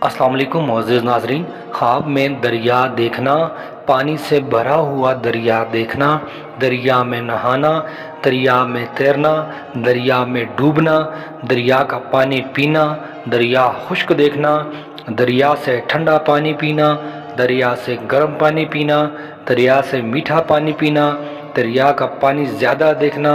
अस्सलाम वालेकुम मुअज़्ज़िज़ नाज़रीन। ख्वाब में दरिया देखना, पानी से भरा हुआ दरिया देखना, दरिया में नहाना, दरिया में तैरना, दरिया में डूबना, दरिया का पानी पीना, दरिया खुश्क देखना, दरिया से ठंडा पानी पीना, दरिया से गर्म पानी पीना, दरिया से मीठा पानी पीना, दरिया का पानी ज़्यादा देखना,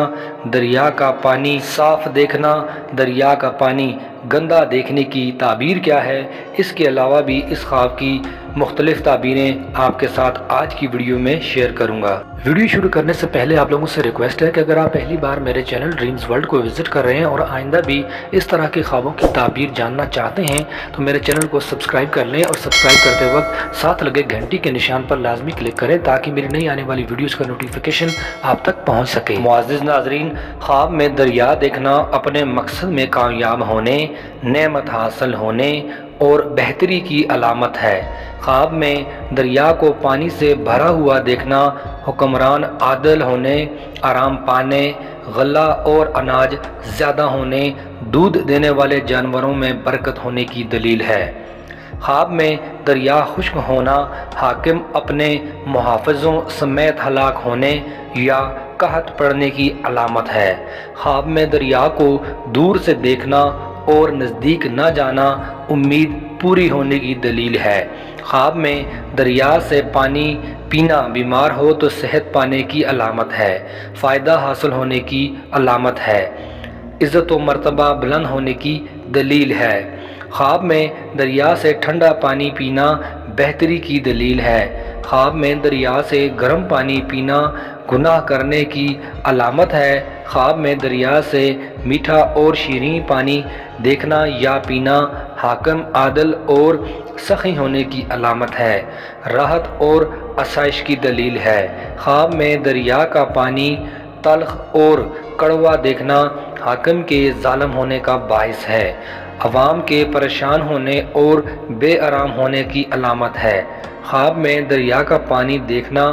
दरिया का पानी साफ़ देखना, दरिया का पानी गंदा देखने की ताबीर क्या है। इसके अलावा भी इस ख्वाब की मुख्तलिफ ताबीरें आपके साथ आज की वीडियो में शेयर करूंगा। वीडियो शुरू करने से पहले आप लोगों से रिक्वेस्ट है कि अगर आप पहली बार मेरे चैनल ड्रीम्स वर्ल्ड को विज़िट कर रहे हैं और आइंदा भी इस तरह के ख्वाबों की ताबीर जानना चाहते हैं तो मेरे चैनल को सब्सक्राइब कर लें और सब्सक्राइब करते वक्त साथ लगे घंटी के निशान पर लाजमी क्लिक करें ताकि मेरी नई आने वाली वीडियोज़ का नोटिफिकेशन आप तक पहुँच सके। मुअज़्ज़िज़ नाज़रीन, ख्वाब में दरिया देखना अपने मकसद में कामयाब होने, नेमत हासिल होने और बेहतरी की अलामत है। ख्वाब में दरिया को पानी से भरा हुआ देखना हुक्मरान आदल होने, आराम पाने, गला और अनाज ज़्यादा होने, दूध देने वाले जानवरों में बरकत होने की दलील है। ख्वाब में दरिया खुश्क होना हाकिम अपने मुहाफ़िज़ों समेत हलाक होने या कहत पड़ने की अलामत है। ख्वाब में दरिया को दूर से देखना और नज़दीक न जाना उम्मीद पूरी होने की दलील है। ख्वाब में दरिया से पानी पीना बीमार हो तो सेहत पाने की अलामत है, फ़ायदा हासिल होने की अलामत है, इज़्ज़त व मर्तबा बुलंद होने की दलील है। ख्वाब में दरिया से ठंडा पानी पीना बेहतरी की दलील है। ख्वाब में दरिया से गर्म पानी पीना गुनाह करने की अलामत है। ख्वाब में दरिया से मीठा और शीरीं पानी देखना या पीना हाकिम आदल और सखी होने की अलामत है, राहत और आसाइश की दलील है। ख्वाब में दरिया का पानी तल्ख और कड़वा देखना हाकिम के ज़ालिम होने का बाइस है, अवाम के परेशान होने और बेआराम होने की अलामत है। ख्वाब में दरिया का पानी देखना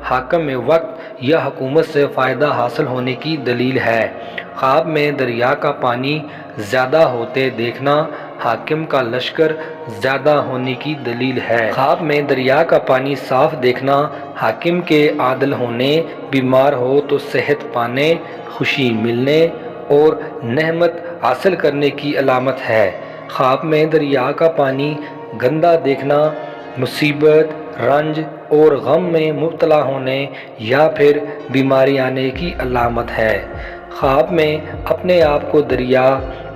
हाकिम में वक्त या हुकूमत से फ़ायदा हासिल होने की दलील है। ख्वाब में दरिया का पानी ज़्यादा होते देखना हाकिम का लश्कर ज़्यादा होने की दलील है। ख्वाब में दरिया का पानी साफ़ देखना हाकिम के आदल होने, बीमार हो तो सेहत पाने, खुशी मिलने और नेमत हासिल करने की अलामत है। ख्वाब में दरिया का पानी गंदा देखना मुसीबत, रंज और गम में मुब्तला होने या फिर बीमारी आने की अलामत है। ख्वाब में अपने आप को दरिया,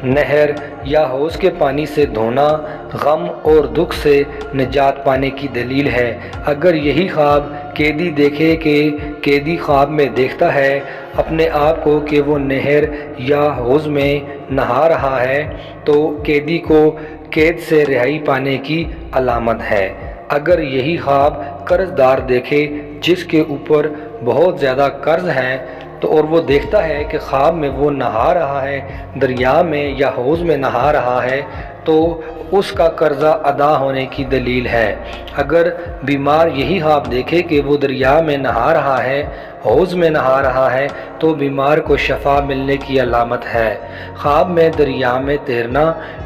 नहर या हौज़ के पानी से धोना गम और दुख से निजात पाने की दलील है। अगर यही ख्वाब कैदी देखे कि कैदी ख्वाब में देखता है अपने आप को कि वो नहर या हौज़ में नहा रहा है तो कैदी को कैद से रिहाई पाने की अलामत है। अगर यही ख्वाब कर्जदार देखे जिसके ऊपर बहुत ज़्यादा कर्ज है तो और वो देखता है कि ख्वाब में वो नहा रहा है, दरिया में या हौज़ में नहा रहा है तो उसका कर्ज़ा अदा होने की दलील है। अगर बीमार यही ख्वाब देखे कि वो दरिया में नहा रहा है, हौज़ में नहा रहा है तो बीमार को शफा मिलने की अलामत है। ख्वाब में दरिया में तैरना,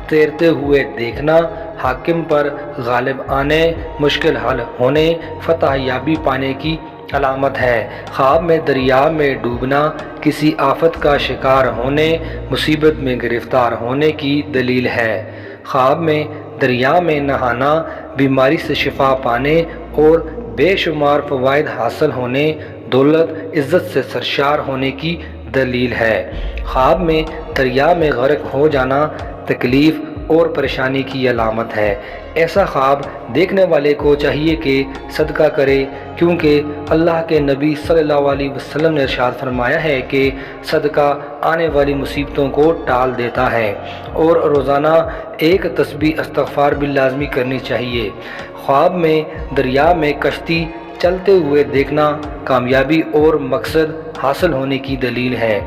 तैरते हुए देखना हाकिम पर गालिब आने, मुश्किल हल होने, फतह याबी पाने की अलामत है। ख्वाब में दरिया में डूबना किसी आफत का शिकार होने, मुसीबत में गिरफ्तार होने की दलील है। ख्वाब में दरिया में नहाना बीमारी से शिफा पाने और बेशुमार फ़वाइद हासिल होने, दौलत इज़्ज़त से सरशार होने की दलील है। ख्वाब में दरिया में गर्क हो जाना तकलीफ़ और परेशानी की अलामत है। ऐसा ख्वाब देखने वाले को चाहिए कि सदका करे क्योंकि अल्लाह के नबी सल्लल्लाहु अलैहि वसल्लम ने इरशाद फरमाया है कि सदका आने वाली मुसीबतों को टाल देता है और रोज़ाना एक तस्बीह इस्तग़फ़ार भी लाज़मी करनी चाहिए। ख्वाब में दरिया में कश्ती चलते हुए देखना कामयाबी और मकसद हासिल होने की दलील है।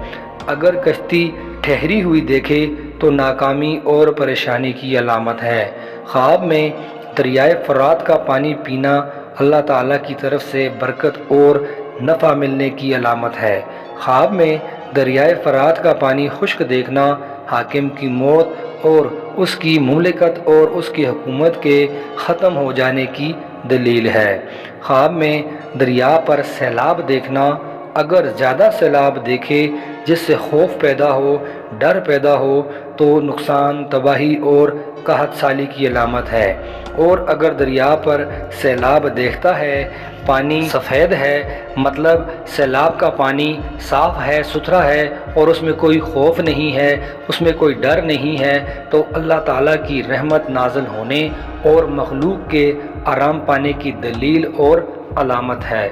अगर कश्ती ठहरी हुई देखे तो नाकामी और परेशानी की अलामत है। ख्वाब में दरियाए फ़रात का पानी पीना अल्लाह ताला की तरफ से बरकत और नफ़ा मिलने की अलामत है। ख्वाब में दरियाए फ़रात का पानी खुश्क देखना हाकिम की मौत اور اس کی مملکت اور اس کی حکومت کے ختم ہو جانے کی دلیل ہے۔ خواب میں دریا پر سیلاب دیکھنا، اگر زیادہ سیلاب دیکھے جس سے خوف پیدا ہو، ڈر پیدا ہو، تو نقصان، تباہی اور قحط سالی کی علامت ہے۔ اور اگر دریا پر سیلاب دیکھتا ہے، پانی سفید ہے، مطلب سیلاب کا پانی صاف ہے، ستھرا ہے اور اس میں کوئی خوف نہیں ہے، اس میں کوئی ڈر نہیں ہے، تو اللہ تعالیٰ کی رحمت نازل ہونے اور مخلوق کے آرام پانے کی دلیل اور علامت ہے۔